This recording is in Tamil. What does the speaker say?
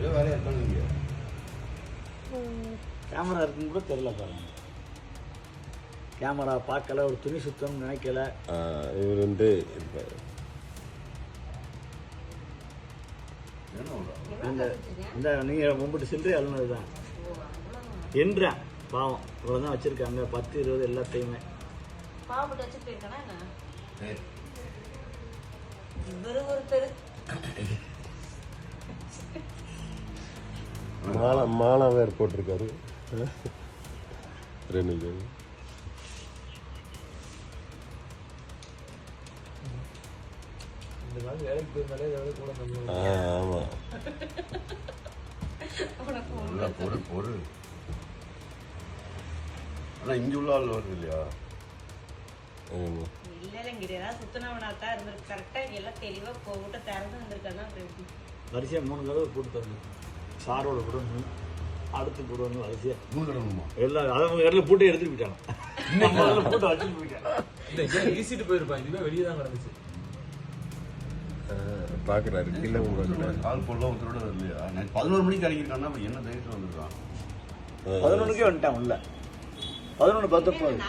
வேலையா இருக்காங்க. கேமரா இருக்குன்னு கூட தெரியல பாருங்க. கேமரா பார்க்கல, ஒரு துணி சுத்தம்னு நினைக்கல. இவர் வந்து இந்த நீங்கள் மும்பிட்டு சில்லறை அழுனது தான் என்றேன். பாவம் இவ்வளோதான் வச்சுருக்காங்க, 10 20 எல்லாத்தையுமே. பாவப்பட்டு வச்சுட்டு போயிருக்கானா என்ன? இவரு ஒருத்தர் மாலா வேறு போட்டிருக்காரு. ரெண்டு இந்த மாதிரி வேலைக்கு போயிருந்தாலே ஏதாவது கூட நம்ம ஆமாம் பொருள் ஆனால் இங்கே உள்ள ஆள் வருது இல்லையா? இல்லைங்க, ஏதாவது சுத்தனவனாத்தான் இருந்திருக்கு. கரெக்டாக எல்லாம் தெளிவாக போட்டு திறந்து வந்திருக்காதான். வரிசையாக 3 தடவை போட்டு தரணும். சாரோட போடணும், அடுத்து போடுவாங்க வரிசையாக 3 தடவைமா எல்லாம். அதை அவங்க இடத்துல போட்டு எடுத்துட்டு போயிட்டாங்க. போட்டு வச்சுட்டு போயிட்டாங்க. வீசிட்டு போயிருப்பாங்க. இதுவே வெளியே தான் கிடந்துச்சு. பார்க்குறாரு கீழே கால் போடலாம் ஒருத்தரோட இல்லையா? 11 மணிக்கு இறங்கியிருக்காங்கன்னா என்ன தைரியத்தில் வந்துருக்கான்? 11க்கே வந்துட்டான் உள்ள. 11 10